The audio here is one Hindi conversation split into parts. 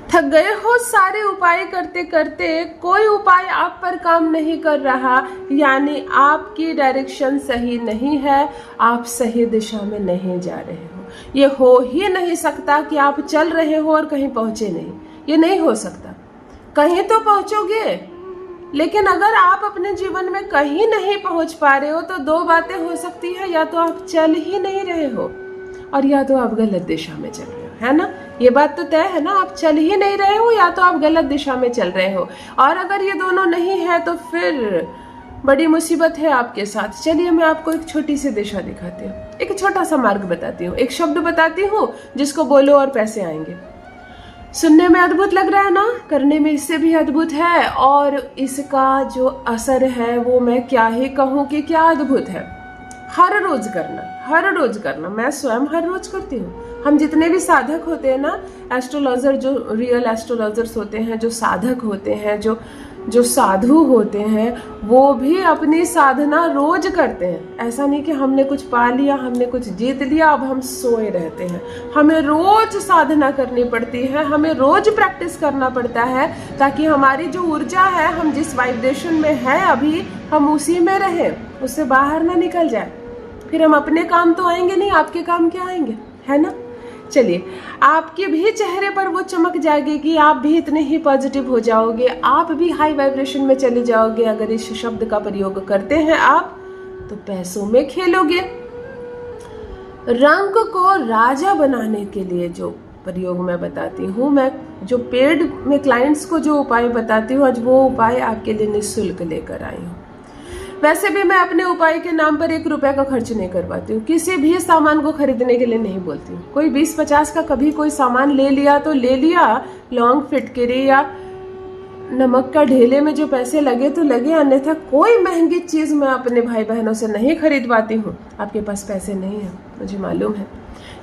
थक गए हो सारे उपाय करते करते, कोई उपाय आप पर काम नहीं कर रहा, यानी आपकी डायरेक्शन सही नहीं है, आप सही दिशा में नहीं जा रहे हो। ये हो ही नहीं सकता कि आप चल रहे हो और कहीं पहुंचे नहीं, ये नहीं हो सकता। कहीं तो पहुंचोगे, लेकिन अगर आप अपने जीवन में कहीं नहीं पहुंच पा रहे हो तो दो बातें हो सकती है, या तो आप चल ही नहीं रहे हो और या तो आप गलत दिशा में चल रहे हो, है ना। ये बात तो तय है ना, आप चल ही नहीं रहे हो या तो आप गलत दिशा में चल रहे हो। और अगर ये दोनों नहीं है तो फिर बड़ी मुसीबत है आपके साथ। चलिए मैं आपको एक छोटी सी दिशा दिखाती हूँ, एक छोटा सा मार्ग बताती हूँ, एक शब्द बताती हूँ जिसको बोलो और पैसे आएंगे। सुनने में अद्भुत लग रहा है ना, करने में इससे भी अद्भुत है, और इसका जो असर है वो मैं क्या ही कहूँ कि क्या अद्भुत है। हर रोज करना, हर रोज करना। मैं स्वयं हर रोज करती हूँ। हम जितने भी साधक होते हैं ना, एस्ट्रोलॉजर, जो रियल एस्ट्रोलॉजर्स होते हैं, जो साधक होते हैं, जो साधु होते हैं, वो भी अपनी साधना रोज करते हैं। ऐसा नहीं कि हमने कुछ पा लिया, हमने कुछ जीत लिया, अब हम सोए रहते हैं। हमें रोज साधना करनी पड़ती है, हमें रोज प्रैक्टिस करना पड़ता है, ताकि हमारी जो ऊर्जा है, हम जिस वाइब्रेशन में है अभी, हम उसी में रहें, उससे बाहर ना निकल जाए। फिर हम अपने काम तो आएंगे नहीं, आपके काम क्या आएंगे, है ना। चलिए, आपके भी चेहरे पर वो चमक जाएगी, आप भी इतने ही पॉजिटिव हो जाओगे, आप भी हाई वाइब्रेशन में चले जाओगे। अगर इस शब्द का प्रयोग करते हैं आप, तो पैसों में खेलोगे। रंग को राजा बनाने के लिए जो प्रयोग मैं बताती हूँ, मैं जो पेड में क्लाइंट्स को जो उपाय बताती हूँ, आज वो उपाय आपके लिए निःशुल्क लेकर आई हूँ। वैसे भी मैं अपने उपाय के नाम पर 1 रुपए का खर्च नहीं करवाती हूँ, किसी भी सामान को खरीदने के लिए नहीं बोलती हूँ। कोई 20-50 का कभी कोई सामान ले लिया तो ले लिया, लौंग, फिटकरी या नमक का ढेले में जो पैसे लगे तो लगे, अन्यथा कोई महंगी चीज मैं अपने भाई बहनों से नहीं खरीदवाती हूँ। आपके पास पैसे नहीं है, मुझे मालूम है।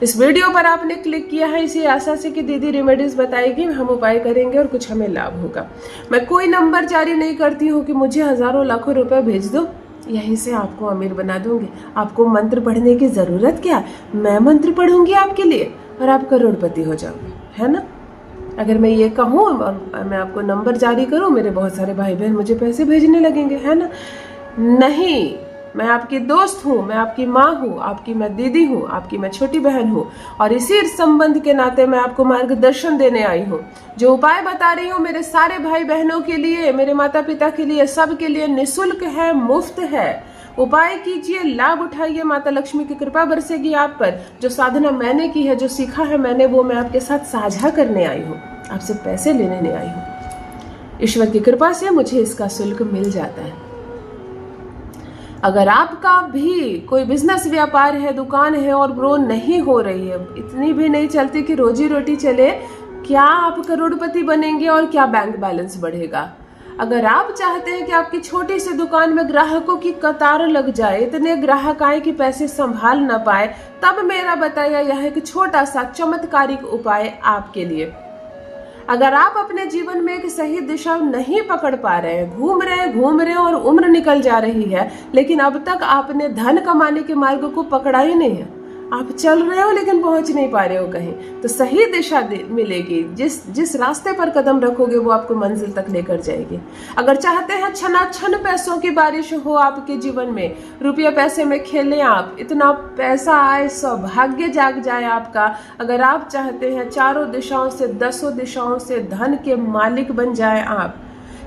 इस वीडियो पर आपने क्लिक किया है इसी आशा से कि दीदी रेमेडीज बताएगी, हम उपाय करेंगे और कुछ हमें लाभ होगा। मैं कोई नंबर जारी नहीं करती हूँ कि मुझे हजारों लाखों रुपए भेज दो, यहीं से आपको अमीर बना दूंगी। आपको मंत्र पढ़ने की जरूरत क्या, मैं मंत्र पढ़ूंगी आपके लिए और आप करोड़पति हो जाओगे, है ना। अगर मैं ये कहूँ और मैं आपको नंबर जारी करूँ, मेरे बहुत सारे भाई बहन मुझे पैसे भेजने लगेंगे, है ना। नहीं, मैं आपकी दोस्त हूँ, मैं आपकी माँ हूँ, आपकी मैं दीदी हूँ, आपकी मैं छोटी बहन हूँ, और इसी संबंध के नाते मैं आपको मार्गदर्शन देने आई हूँ। जो उपाय बता रही हूँ मेरे सारे भाई बहनों के लिए, मेरे माता पिता के लिए, सब के लिए निःशुल्क है, मुफ्त है। उपाय कीजिए, लाभ उठाइए, माता लक्ष्मी की कृपा बरसेगी आप पर। जो साधना मैंने की है, जो सीखा है मैंने, वो मैं आपके साथ साझा करने आई हूँ, आपसे पैसे लेने नहीं आई हूँ। ईश्वर की कृपा से मुझे इसका शुल्क मिल जाता है। अगर आपका भी कोई बिजनेस, व्यापार है, दुकान है और ग्रो नहीं हो रही है, इतनी भी नहीं चलती कि रोजी रोटी चले, क्या आप करोड़पति बनेंगे और क्या बैंक बैलेंस बढ़ेगा। अगर आप चाहते हैं कि आपकी छोटी सी दुकान में ग्राहकों की कतार लग जाए, इतने ग्राहक आए कि पैसे संभाल न पाए, तब मेरा बताया यह एक छोटा सा चमत्कारिक उपाय आपके लिए। अगर आप अपने जीवन में एक सही दिशा नहीं पकड़ पा रहे हैं, घूम रहे हैं और उम्र निकल जा रही है, लेकिन अब तक आपने धन कमाने के मार्ग को पकड़ा ही नहीं है, आप चल रहे हो लेकिन पहुंच नहीं पा रहे हो कहीं, तो सही दिशा मिलेगी। जिस रास्ते पर कदम रखोगे वो आपको मंजिल तक लेकर जाएगी। अगर चाहते हैं छनाछन पैसों की बारिश हो आपके जीवन में, रुपया पैसे में खेलें आप, इतना पैसा आए, सौभाग्य जाग जाए आपका। अगर आप चाहते हैं चारों दिशाओं से, 10 दिशाओं से धन के मालिक बन जाए आप,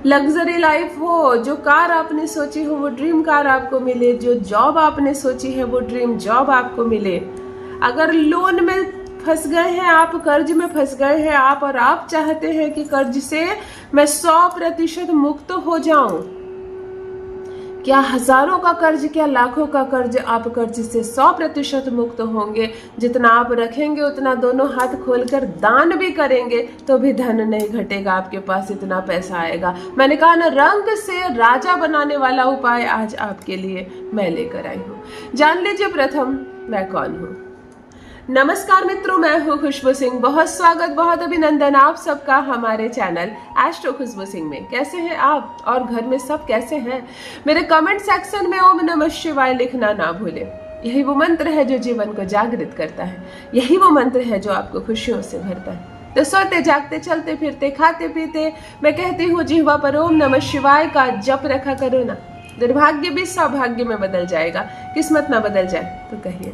लग्जरी लाइफ हो, जो कार आपने सोची हो वो ड्रीम कार आपको मिले, जो जॉब आपने सोची है वो ड्रीम जॉब आपको मिले। अगर लोन में फंस गए हैं आप, कर्ज में फंस गए हैं आप, और आप चाहते हैं कि कर्ज से मैं 100% मुक्त हो जाऊं, क्या हजारों का कर्ज, क्या लाखों का कर्ज, आप कर्ज से 100% मुक्त होंगे। जितना आप रखेंगे उतना दोनों हाथ खोलकर दान भी करेंगे तो भी धन नहीं घटेगा, आपके पास इतना पैसा आएगा। मैंने कहा ना, रंग से राजा बनाने वाला उपाय आज आपके लिए मैं लेकर आई हूँ। जान लीजिए प्रथम मैं कौन हूँ। नमस्कार मित्रों, मैं हूँ खुशबू सिंह। बहुत स्वागत, बहुत अभिनंदन आप सबका हमारे चैनल एस्ट्रो खुशबू सिंह में। कैसे हैं आप और घर में सब कैसे हैं? मेरे कमेंट सेक्शन में ओम नमः शिवाय लिखना ना भूलें। यही वो मंत्र है जो जीवन को जागृत करता है, यही वो मंत्र है जो आपको खुशियों से भरता है। तो सोते जागते चलते फिरते खाते पीते मैं कहती हूँ जिह्वा पर ओम नमः शिवाय का जप रखा करो ना। दुर्भाग्य भी सौभाग्य में बदल जाएगा, किस्मत ना बदल जाए तो कहिए।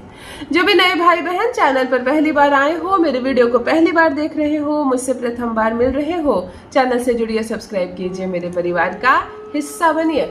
जो भी नए भाई बहन चैनल पर पहली बार आए हो, मेरे वीडियो को पहली बार देख रहे हो, मुझसे प्रथम बार मिल रहे हो, चैनल से जुड़िए, सब्सक्राइब कीजिए, मेरे परिवार का हिस्सा बनिए।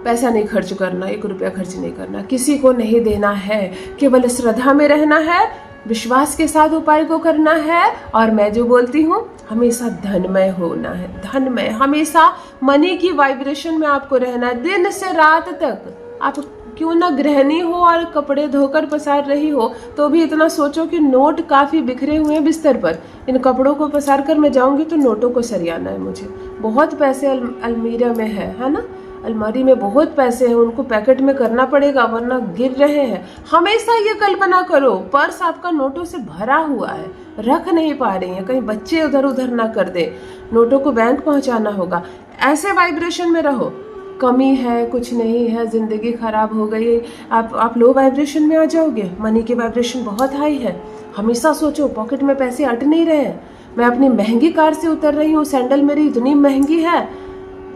पैसा नहीं खर्च करना, 1 रुपया खर्च नहीं करना, किसी को नहीं देना है, केवल श्रद्धा में रहना है, विश्वास के साथ उपाय को करना है। और मैं जो बोलती हूँ हमेशा धनमय होना है, धनमय, हमेशा मनी की वाइब्रेशन में आपको रहना है। दिन से रात तक आप क्यों ना गृहिणी हो और कपड़े धोकर पसार रही हो, तो भी इतना सोचो कि नोट काफी बिखरे हुए हैं बिस्तर पर, इन कपड़ों को पसार कर मैं जाऊंगी तो नोटों को सरियाना है मुझे। बहुत पैसे अलमीरा में है ना, अलमारी में बहुत पैसे हैं, उनको पैकेट में करना पड़ेगा वरना गिर रहे हैं। हमेशा ये कल्पना करो पर्स आपका नोटों से भरा हुआ है, रख नहीं पा रही हैं, कहीं बच्चे उधर उधर ना कर दे, नोटों को बैंक पहुंचाना होगा। ऐसे वाइब्रेशन में रहो, कमी है, कुछ नहीं है, जिंदगी खराब हो गई, आप लो वाइब्रेशन में आ जाओगे। मनी की वाइब्रेशन बहुत हाई है। हमेशा सोचो पॉकेट में पैसे अट नहीं रहे हैं, मैं अपनी महंगी कार से उतर रही हूँ, सैंडल मेरी इतनी महंगी है,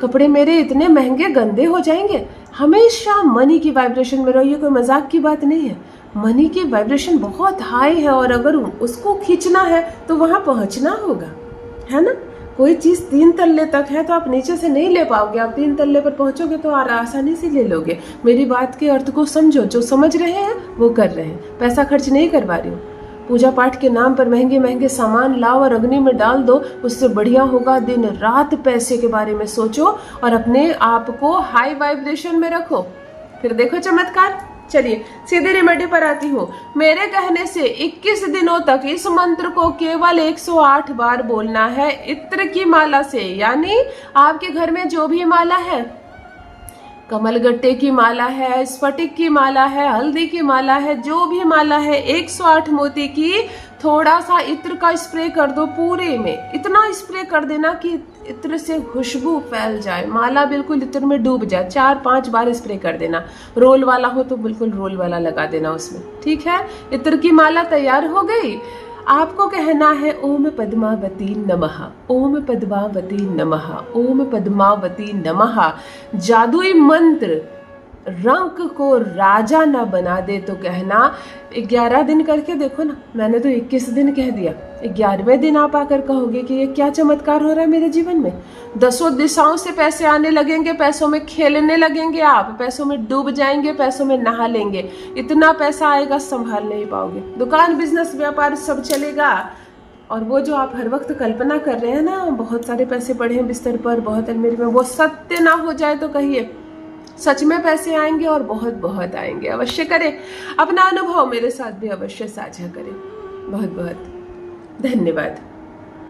कपड़े मेरे इतने महंगे गंदे हो जाएंगे। हमेशा मनी की वाइब्रेशन में रहो, ये कोई मजाक की बात नहीं है। मनी की वाइब्रेशन बहुत हाई है और अगर उसको खींचना है तो वहां पहुंचना होगा, है ना। कोई चीज 3 तल्ले तक है तो आप नीचे से नहीं ले पाओगे, आप 3 तल्ले पर पहुंचोगे तो आसानी से ले लोगे। मेरी बात के अर्थ को समझो, जो समझ रहे हैं वो कर रहे हैं। पैसा खर्च नहीं करवा रही हूँ, पूजा पाठ के नाम पर महंगे महंगे सामान लाओ और अग्नि में डाल दो, उससे बढ़िया होगा दिन रात पैसे के बारे में सोचो और अपने आप को हाई वाइब्रेशन में रखो, फिर देखो चमत्कार। चलिए सीधे रेमेडी पर आती हूँ। मेरे कहने से 21 दिनों तक इस मंत्र को केवल 108 बार बोलना है इत्र की माला से, यानी आपके घर में जो भी माला है, कमलगट्टे की माला है, स्फटिक की माला है, हल्दी की माला है, जो भी माला है, 108 मोती की थोड़ा सा इत्र का स्प्रे कर दो पूरे में। इतना स्प्रे कर देना कि इत्र से खुशबू फैल जाए, माला बिल्कुल इत्र में डूब जाए। 4-5 बार स्प्रे कर देना। रोल वाला हो तो बिल्कुल रोल वाला लगा देना उसमें, ठीक है। इत्र की माला तैयार हो गई। आपको कहना है ओम पद्मावती नमः, ओम पद्मावती नमः, ओम पद्मावती नमः। जादुई मंत्र रंक को राजा ना बना दे तो कहना 11 दिन करके देखो ना, मैंने तो 21 दिन कह दिया, 11वें दिन आप आकर कहोगे कि ये क्या चमत्कार हो रहा है मेरे जीवन में। 10 दिशाओं से पैसे आने लगेंगे, पैसों में खेलने लगेंगे, आप पैसों में डूब जाएंगे, पैसों में नहा लेंगे। इतना पैसा आएगा संभाल नहीं पाओगे, दुकान बिजनेस व्यापार सब चलेगा। और वो जो आप हर वक्त कल्पना कर रहे हैं ना, बहुत सारे पैसे पड़े हैं बिस्तर पर, बहुत अलमीरी में, वो सत्य ना हो जाए तो कहिए सच में पैसे आएंगे और बहुत बहुत आएंगे। अवश्य करें, अपना अनुभव मेरे साथ भी अवश्य साझा करें। बहुत बहुत धन्यवाद।